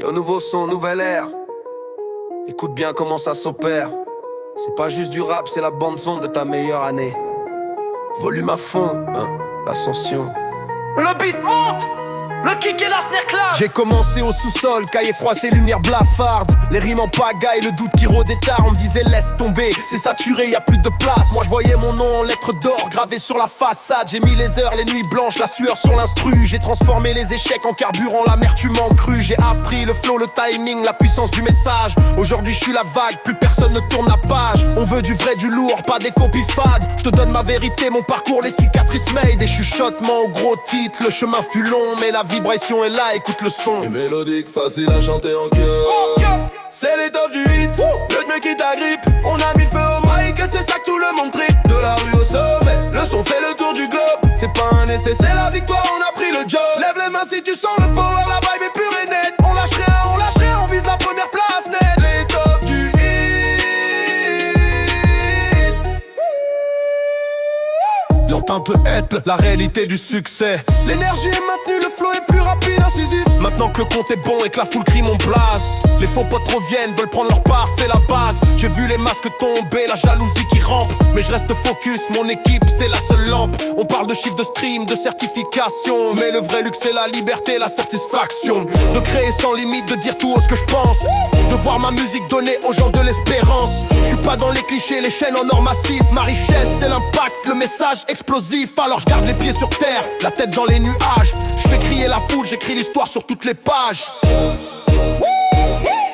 Yo, nouveau son, nouvelle ère. Écoute bien comment ça s'opère. C'est pas juste du rap, c'est la bande son de ta meilleure année. Volume à fond, hein, l'ascension. Le beat monte, le kick et la snare clap. J'ai commencé au sous-sol, cahier froissé, lumière blafarde. Les rimes en pagaille, le doute qui rôdait tard. On me disait laisse tomber, c'est saturé, y a plus de place. Moi je voyais mon nom en lettres d'or gravé sur la façade. J'ai mis les heures, les nuits blanches, la sueur sur l'instru. J'ai transformé les échecs en carburant, l'amertume en crue. J'ai appris le flow, le timing, la puissance du message. Aujourd'hui je suis la vague, plus personne ne tourne la page. On veut du vrai, du lourd, pas des copies fades. Je te donne ma vérité, mon parcours, les cicatrices made. Des chuchotements au gros titre, le chemin fut long, mais la vibration est là, écoute le son. Une mélodique facile à chanter en cœur. C'est l'étoffe du hit, le mec qui t'agrippe. On a mis le feu au mic et c'est ça que tout le monde tripe. De la rue au sommet, le son fait le tour du globe. C'est pas un essai, c'est la victoire, on a pris le job. Lève les mains si tu sens le power, la vibe est pure et nette. On lâche rien, on vise la première place nette. L'étoffe du hit. L'entend peut être la réalité du succès. L'énergie est maintenue, le flow est plus rapide, incisif. Maintenant que le compte est bon et que la foule crie mon blaze, les faux potes reviennent, veulent prendre leur part, c'est la base. J'ai vu les masques tomber, la jalousie qui rampe. Mais je reste focus, mon équipe c'est la seule lampe. On parle de chiffres de stream, de certification, mais le vrai luxe c'est la liberté, la satisfaction. De créer sans limite, de dire tout haut ce que je pense. De voir ma musique donner aux gens de l'espérance. Je suis pas dans les clichés, les chaînes en or massif. Ma richesse c'est l'impact, le message explosif. Alors je garde les pieds sur terre, la tête dans les nuages. Je fais crier la foule, j'écris l'histoire sur toutes les pages.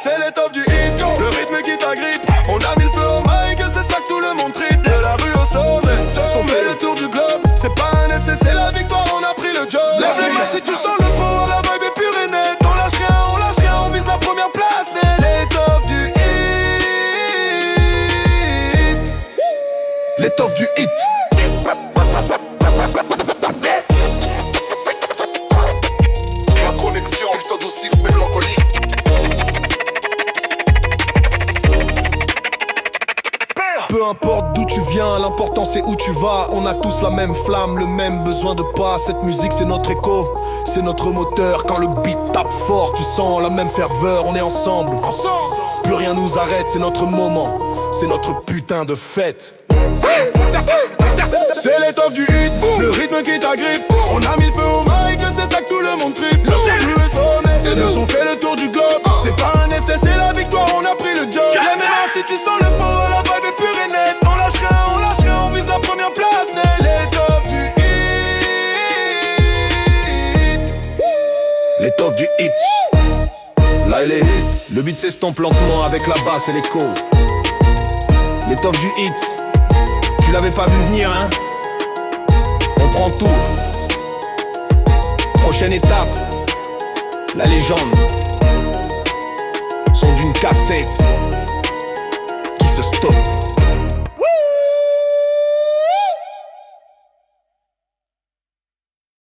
C'est l'étoffe du hit, le rythme qui t'agrippe. On a mis le feu au mic, c'est ça que tout le monde tripe. De la rue au sommet, on fait le tour du globe. C'est pas un essai, c'est la victoire, on a pris le job. Lève les mains si tu sens le power, la vibe est pure et nette. On lâche rien, on vise la première place nette. L'étoffe du hit. L'étoffe du hit. La connexion, ils sont aussi mélancoliques. Peu importe d'où tu viens, l'important c'est où tu vas. On a tous la même flamme, le même besoin de pas. Cette musique c'est notre écho, c'est notre moteur. Quand le beat tape fort, tu sens la même ferveur. On est ensemble, plus rien nous arrête. C'est notre moment, c'est notre putain de fête. C'est l'étoffe du hit, le rythme qui t'agrippe. On a mis le feu au mic, c'est ça que tout le monde tripe. Le plus est sommet, c'est le son fait le tour du globe. C'est pas un essai, c'est la victoire, on a pris le job. Lève les mains si tu sens le power, la vibe est pure et nette. On lâche rien, on vise la première place nette. L'étoffe du hit. L'étoffe du hit. Là il est hit, le beat s'estompe lentement avec la basse et l'écho. L'étoffe du hit. Tu l'avais pas vu venir, hein? On prend tout. Prochaine étape, la légende. Son d'une cassette qui se stoppe.